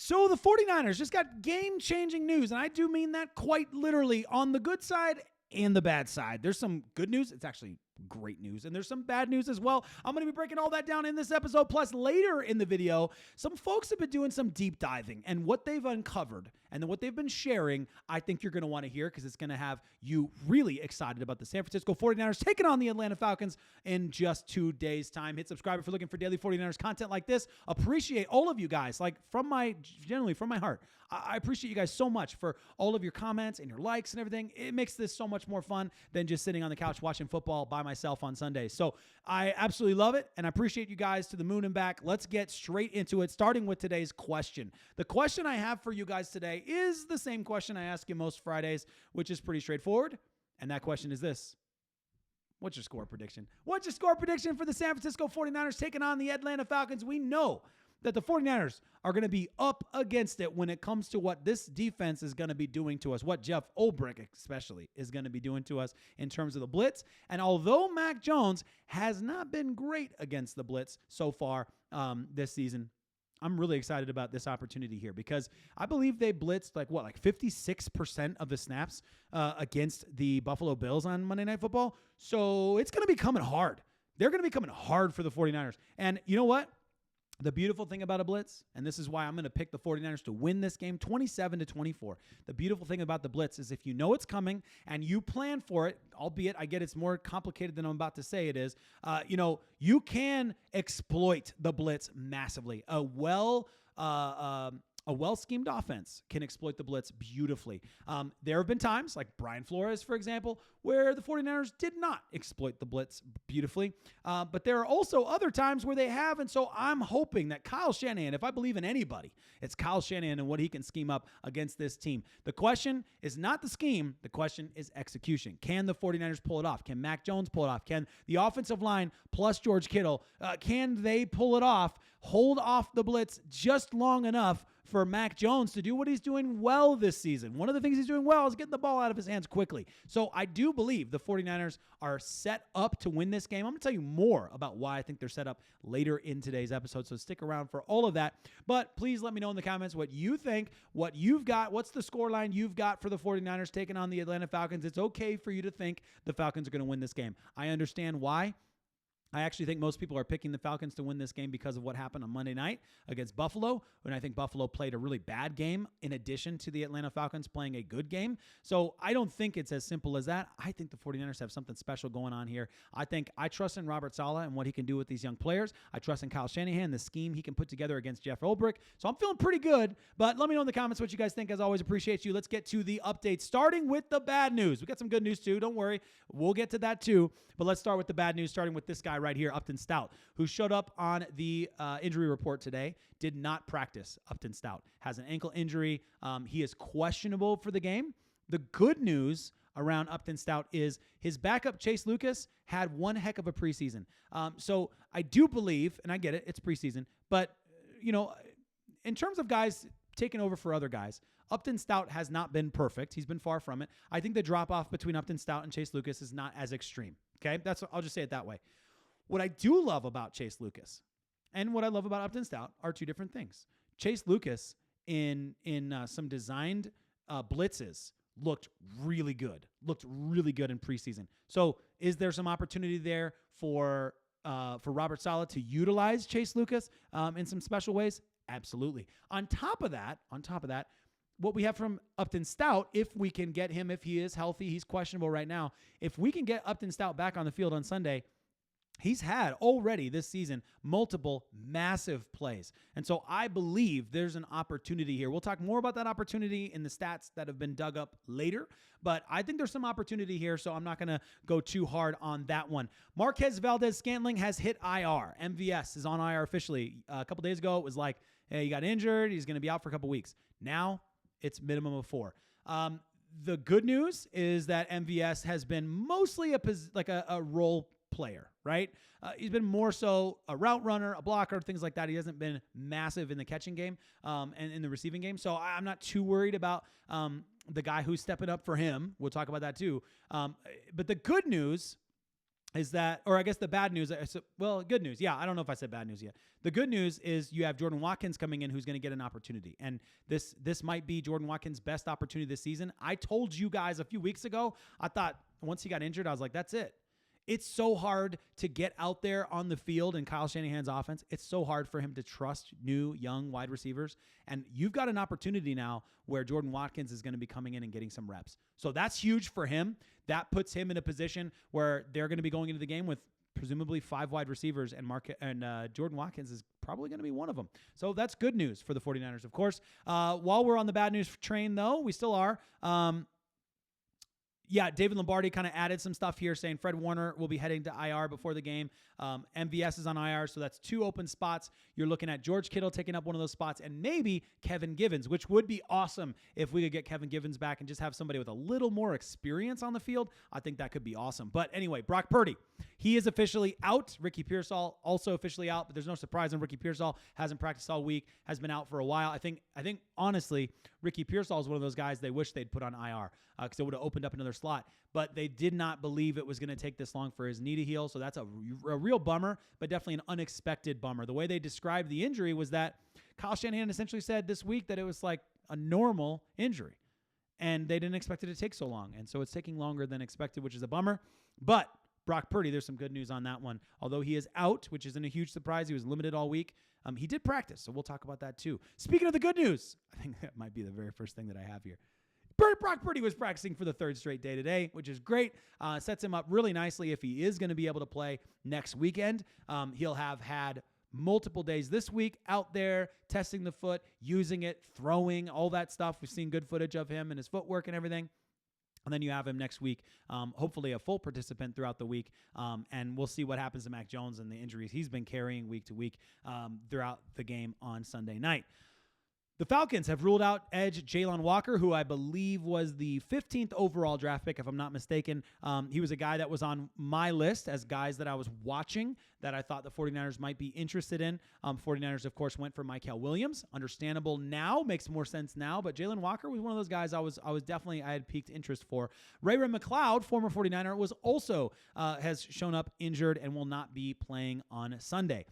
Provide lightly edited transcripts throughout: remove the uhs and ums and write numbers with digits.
So the 49ers just got game-changing news, and I do mean that quite literally on the good side and the bad side. There's some good news. It's actually great news, and there's some bad news as well. I'm going to be breaking all that down in this episode. Plus, later in the video, some folks have been doing some deep diving, and what they've uncovered and then what they've been sharing, I think you're going to want to hear because it's going to have you really excited about the San Francisco 49ers taking on the Atlanta Falcons in just 2 days' time. Hit subscribe if you're looking for daily 49ers content like this. Appreciate all of you guys, like generally from my heart. I appreciate you guys so much for all of your comments and your likes and everything. It makes this so much more fun than just sitting on the couch watching football by myself on Sundays. So I absolutely love it, and I appreciate you guys to the moon and back. Let's get straight into it, starting with today's question. The question I have for you guys today is the same question I ask you most Fridays, which is pretty straightforward, and that question is this. What's your score prediction? What's your score prediction for the San Francisco 49ers taking on the Atlanta Falcons? We know that the 49ers are going to be up against it when it comes to what this defense is going to be doing to us, what Jeff Ulbrich especially is going to be doing to us in terms of the blitz. And although Mac Jones has not been great against the blitz so far this season, I'm really excited about this opportunity here because I believe they blitzed like 56% of the snaps against the Buffalo Bills on Monday Night Football. So it's going to be coming hard. They're going to be coming hard for the 49ers. And you know what? The beautiful thing about a blitz, and this is why I'm going to pick the 49ers to win this game 27-24. The beautiful thing about the blitz is if you know it's coming and you plan for it, albeit I get it's more complicated than I'm about to say it is, you can exploit the blitz massively. A well-schemed offense can exploit the blitz beautifully. There have been times, like Brian Flores, for example, where the 49ers did not exploit the blitz beautifully. But there are also other times where they have, and so I'm hoping that Kyle Shanahan, if I believe in anybody, it's Kyle Shanahan and what he can scheme up against this team. The question is not the scheme. The question is execution. Can the 49ers pull it off? Can Mac Jones pull it off? Can the offensive line plus George Kittle, can they pull it off, hold off the blitz just long enough for Mac Jones to do what he's doing well this season? One of the things he's doing well is getting the ball out of his hands quickly. So I do believe the 49ers are set up to win this game. I'm going to tell you more about why I think they're set up later in today's episode, so stick around for all of that. But please let me know in the comments what you think, what you've got, what's the scoreline you've got for the 49ers taking on the Atlanta Falcons. It's okay for you to think the Falcons are going to win this game. I understand why. I actually think most people are picking the Falcons to win this game because of what happened on Monday night against Buffalo, and I think Buffalo played a really bad game in addition to the Atlanta Falcons playing a good game. So I don't think it's as simple as that. I think the 49ers have something special going on here. I trust in Robert Saleh and what he can do with these young players. I trust in Kyle Shanahan, the scheme he can put together against Jeff Ulbrich. So I'm feeling pretty good, but let me know in the comments what you guys think. As always, appreciate you. Let's get to the updates, starting with the bad news. We got some good news too. Don't worry. We'll get to that too, but let's start with the bad news, starting with this guy right here, Upton Stout, who showed up on the injury report today, did not practice. Upton Stout has an ankle injury. He is questionable for the game. The good news around Upton Stout is his backup, Chase Lucas, had one heck of a preseason. So I do believe, and I get it, it's preseason, but, in terms of guys taking over for other guys, Upton Stout has not been perfect. He's been far from it. I think the drop-off between Upton Stout and Chase Lucas is not as extreme. Okay, I'll just say it that way. What I do love about Chase Lucas and what I love about Upton Stout are two different things. Chase Lucas in some designed blitzes looked really good in preseason. So is there some opportunity there for Robert Saleh to utilize Chase Lucas in some special ways? Absolutely. On top of that, what we have from Upton Stout, if we can get him, if he is healthy, he's questionable right now. If we can get Upton Stout back on the field on Sunday, he's had already this season multiple massive plays. And so I believe there's an opportunity here. We'll talk more about that opportunity in the stats that have been dug up later, but I think there's some opportunity here, so I'm not going to go too hard on that one. Marquez Valdez-Scantling has hit IR. MVS is on IR officially. A couple days ago, it was like, hey, he got injured. He's going to be out for a couple weeks. Now it's minimum of 4. The good news is that MVS has been mostly a role player, right? He's been more so a route runner, a blocker, things like that. He hasn't been massive in the catching game and in the receiving game. So I'm not too worried about the guy who's stepping up for him. We'll talk about that too. But the good news is that, or I guess the bad news, well, good news. Yeah, I don't know if I said bad news yet. The good news is you have Jordan Watkins coming in who's going to get an opportunity. And this might be Jordan Watkins' best opportunity this season. I told you guys a few weeks ago, I thought once he got injured, I was like, that's it. It's so hard to get out there on the field in Kyle Shanahan's offense. It's so hard for him to trust new, young wide receivers. And you've got an opportunity now where Jordan Watkins is going to be coming in and getting some reps. So that's huge for him. That puts him in a position where they're going to be going into the game with presumably 5 wide receivers, and Jordan Watkins is probably going to be one of them. So that's good news for the 49ers, of course. While we're on the bad news train, though, we still are. David Lombardi kind of added some stuff here saying Fred Warner will be heading to IR before the game. MVS is on IR, so that's 2 open spots. You're looking at George Kittle taking up one of those spots and maybe Kevin Givens, which would be awesome if we could get Kevin Givens back and just have somebody with a little more experience on the field. I think that could be awesome. But anyway, Brock Purdy, he is officially out. Ricky Pearsall also officially out, but there's no surprise on Ricky Pearsall. Hasn't practiced all week, has been out for a while. I think honestly, Ricky Pearsall is one of those guys they wish they'd put on IR because it would have opened up another slot. But they did not believe it was going to take this long for his knee to heal. So that's a real bummer, but definitely an unexpected bummer. The way they described the injury was that Kyle Shanahan essentially said this week that it was like a normal injury. And they didn't expect it to take so long. And so it's taking longer than expected, which is a bummer. But Brock Purdy, there's some good news on that one. Although he is out, which isn't a huge surprise. He was limited all week. He did practice, so we'll talk about that too. Speaking of the good news, I think that might be the very first thing that I have here. Brock Purdy was practicing for the 3rd straight day today, which is great. Sets him up really nicely if he is going to be able to play next weekend. He'll have had multiple days this week out there testing the foot, using it, throwing, all that stuff. We've seen good footage of him and his footwork and everything. And then you have him next week, hopefully a full participant throughout the week. And we'll see what happens to Mac Jones and the injuries he's been carrying week to week throughout the game on Sunday night. The Falcons have ruled out edge Jalen Walker, who I believe was the 15th overall draft pick, if I'm not mistaken. He was a guy that was on my list as guys that I was watching that I thought the 49ers might be interested in. 49ers, of course, went for Mykel Williams. Understandable now, makes more sense now, but Jalen Walker was one of those guys I had piqued interest for. Ray-Ray McCloud, former 49er, was also has shown up injured and will not be playing on Sunday.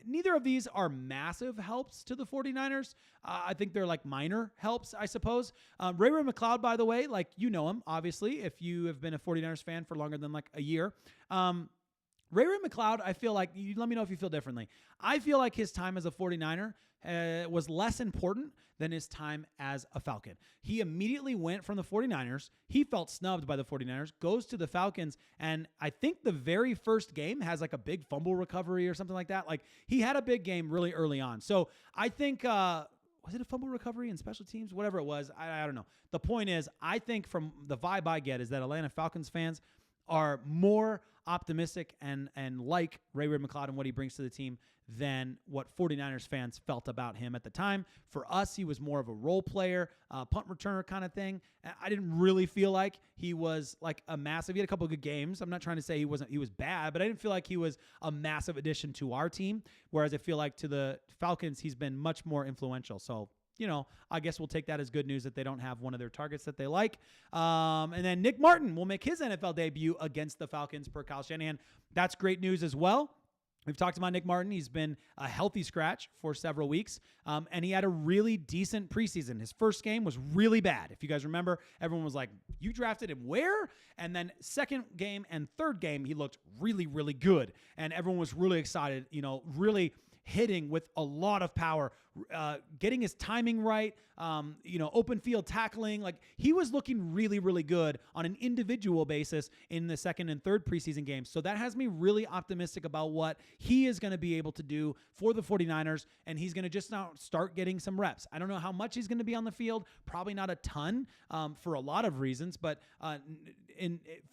Neither of these are massive helps to the 49ers. I think they're like minor helps, I suppose. Ray-Ray McCloud, by the way, like you know him, obviously, if you have been a 49ers fan for longer than like a year. Ray-Ray McCloud, I feel like, you let me know if you feel differently. I feel like his time as a 49er was less important than his time as a Falcon. He immediately went from the 49ers. He felt snubbed by the 49ers, goes to the Falcons, and I think the very first game has like a big fumble recovery or something like that. Like he had a big game really early on. So I think, was it a fumble recovery in special teams? Whatever it was, I don't know. The point is, I think from the vibe I get is that Atlanta Falcons fans are more optimistic and like Ray-Ray McCloud and what he brings to the team than what 49ers fans felt about him at the time. For us, he was more of a role player, punt returner kind of thing. I didn't really feel like he was like a massive. He had a couple of good games. I'm not trying to say he was bad, but I didn't feel like he was a massive addition to our team. Whereas I feel like to the Falcons, he's been much more influential. So, you know, I guess we'll take that as good news that they don't have one of their targets that they like. And then Nick Martin will make his NFL debut against the Falcons per Kyle Shanahan. That's great news as well. We've talked about Nick Martin. He's been a healthy scratch for several weeks, and he had a really decent preseason. His first game was really bad. If you guys remember, everyone was like, you drafted him where? And then second game and third game, he looked really, really good. And everyone was really excited, you know, really hitting with a lot of power, getting his timing right, open field tackling. Like he was looking really, really good on an individual basis in the second and third preseason games. So that has me really optimistic about what he is going to be able to do for the 49ers. And he's going to just now start getting some reps. I don't know how much he's going to be on the field. Probably not a ton for a lot of reasons, but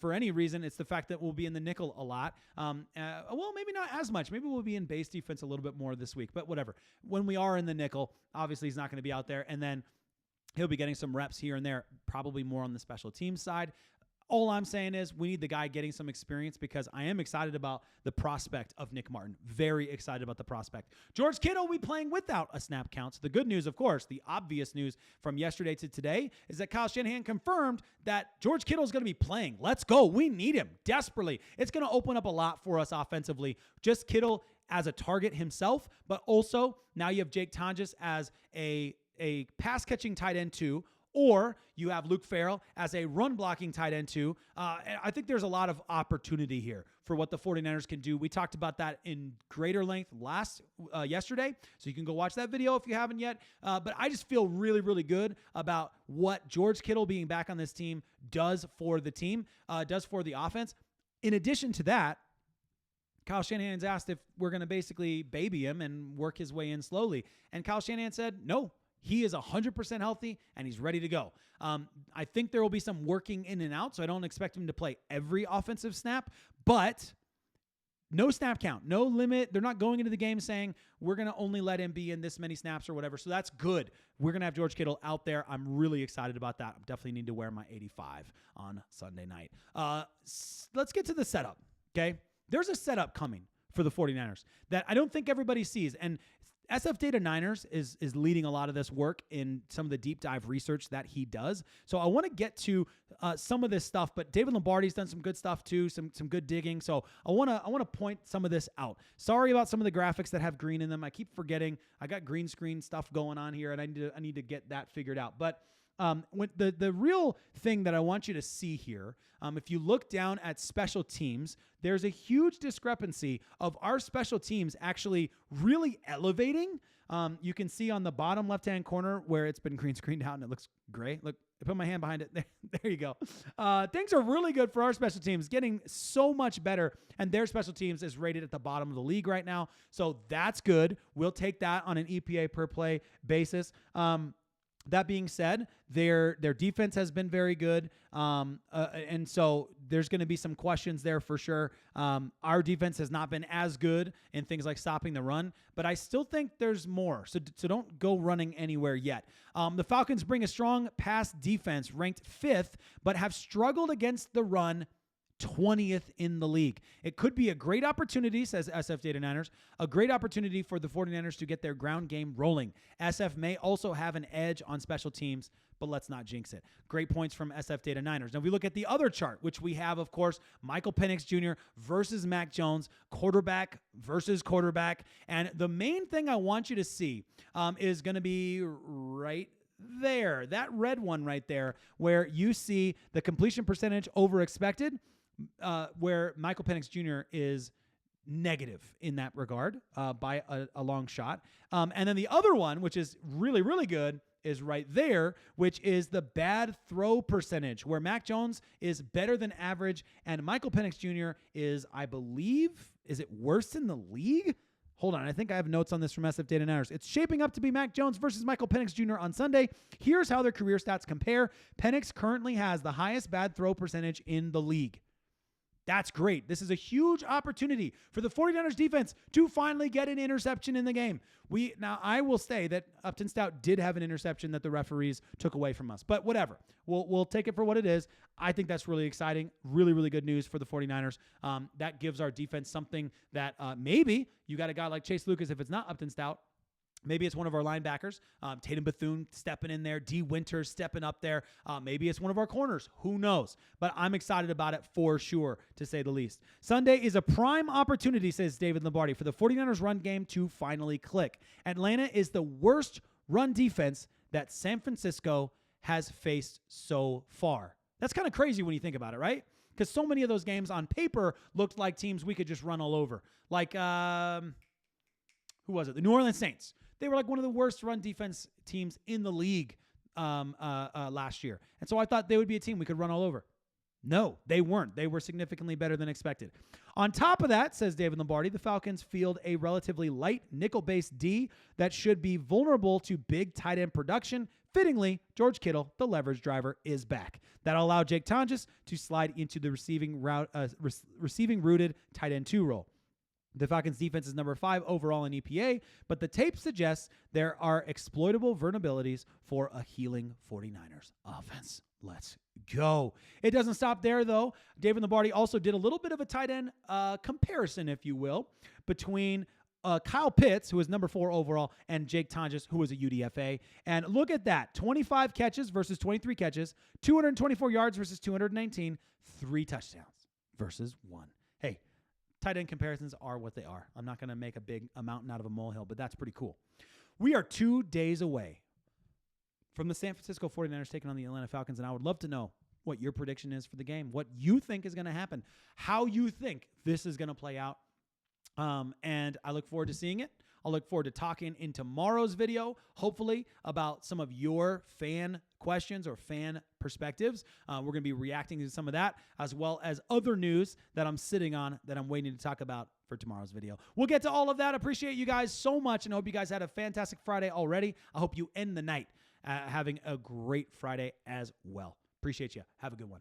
for any reason, it's the fact that we'll be in the nickel a lot. Well, maybe not as much. Maybe we'll be in base defense a little bit more this week, but whatever. When we are in the nickel, obviously he's not going to be out there. And then he'll be getting some reps here and there, probably more on the special teams side. All I'm saying is we need the guy getting some experience because I am excited about the prospect of Nick Martin. Very excited about the prospect. George Kittle will be playing without a snap count. So the good news, of course, the obvious news from yesterday to today is that Kyle Shanahan confirmed that George Kittle is going to be playing. Let's go. We need him desperately. It's going to open up a lot for us offensively. Just Kittle as a target himself, but also now you have Jake Tonjes as a pass-catching tight end too, or you have Luke Farrell as a run-blocking tight end too. And I think there's a lot of opportunity here for what the 49ers can do. We talked about that in greater length yesterday, so you can go watch that video if you haven't yet. But I just feel really, really good about what George Kittle being back on this team does for the team, does for the offense. In addition to that, Kyle Shanahan's asked if we're going to basically baby him and work his way in slowly. And Kyle Shanahan said, no. He is 100% healthy, and he's ready to go. I think there will be some working in and out, so I don't expect him to play every offensive snap, but no snap count, no limit. They're not going into the game saying we're going to only let him be in this many snaps or whatever, so that's good. We're going to have George Kittle out there. I'm really excited about that. I definitely need to wear my 85 on Sunday night. Let's get to the setup, okay? There's a setup coming for the 49ers that I don't think everybody sees, and SF Data Niners is leading a lot of this work in some of the deep dive research that he does. So I want to get to some of this stuff, but David Lombardi's done some good stuff too, some good digging. So I want to point some of this out. Sorry about some of the graphics that have green in them. I keep forgetting. I got green screen stuff going on here, and I need to get that figured out. But when the real thing that I want you to see here, if you look down at special teams, there's a huge discrepancy of our special teams actually really elevating. You can see on the bottom left-hand corner where it's been green screened out and it looks gray. Look, I put my hand behind it. There you go. Things are really good for our special teams, getting so much better, and their special teams is rated at the bottom of the league right now. So that's good. We'll take that on an EPA per play basis. That being said, their defense has been very good, and so there's going to be some questions there for sure. Our defense has not been as good in things like stopping the run, but I still think there's more, so don't go running anywhere yet. The Falcons bring a strong pass defense, ranked 5th, but have struggled against the run 20th in the league. It could be a great opportunity, says SF Data Niners, a great opportunity for the 49ers to get their ground game rolling. SF may also have an edge on special teams, but let's not jinx it. Great points from SF Data Niners. Now, if we look at the other chart, which we have, of course, Michael Penix Jr. versus Mac Jones, quarterback versus quarterback. And the main thing I want you to see is going to be right there, that red one right there, where you see the completion percentage over expected, where Michael Penix Jr. is negative in that regard by a long shot. And then the other one, which is really, really good, is right there, which is the bad throw percentage, where Mac Jones is better than average and Michael Penix Jr. is, I believe, is it worse in the league? Hold on, I think I have notes on this from SF Data Niners. It's shaping up to be Mac Jones versus Michael Penix Jr. on Sunday. Here's how their career stats compare. Penix currently has the highest bad throw percentage in the league. That's great. This is a huge opportunity for the 49ers defense to finally get an interception in the game. Now, I will say that Upton Stout did have an interception that the referees took away from us, but whatever. We'll take it for what it is. I think that's really exciting. Really, really good news for the 49ers. That gives our defense something that maybe you got a guy like Chase Lucas, if it's not Upton Stout, maybe it's one of our linebackers, Tatum Bethune stepping in there, D. Winters stepping up there. Maybe it's one of our corners. Who knows? But I'm excited about it for sure, to say the least. Sunday is a prime opportunity, says David Lombardi, for the 49ers run game to finally click. Atlanta is the worst run defense that San Francisco has faced so far. That's kind of crazy when you think about it, right? Because so many of those games on paper looked like teams we could just run all over. Like, who was it? The New Orleans Saints. They were like one of the worst run defense teams in the league last year. And so I thought they would be a team we could run all over. No, they weren't. They were significantly better than expected. On top of that, says David Lombardi, the Falcons field a relatively light nickel-based D that should be vulnerable to big tight end production. Fittingly, George Kittle, the leverage driver, is back. That'll allow Jake Tonjes to slide into the receiving rooted tight end 2 role. The Falcons defense is number 5 overall in EPA, but the tape suggests there are exploitable vulnerabilities for a healing 49ers offense. Let's go. It doesn't stop there, though. David Lombardi also did a little bit of a tight end comparison, if you will, between Kyle Pitts, who is number 4 overall, and Jake Tonjes, who was a UDFA. And look at that. 25 catches versus 23 catches, 224 yards versus 219, 3 touchdowns versus 1. Hey, tight end comparisons are what they are. I'm not going to make a big mountain out of a molehill, but that's pretty cool. We are 2 days away from the San Francisco 49ers taking on the Atlanta Falcons, and I would love to know what your prediction is for the game, what you think is going to happen, how you think this is going to play out. And I look forward to seeing it. I'll look forward to talking in tomorrow's video, hopefully, about some of your fan questions or fan perspectives. We're going to be reacting to some of that, as well as other news that I'm sitting on that I'm waiting to talk about for tomorrow's video. We'll get to all of that. Appreciate you guys so much, and I hope you guys had a fantastic Friday already. I hope you end the night having a great Friday as well. Appreciate you. Have a good one.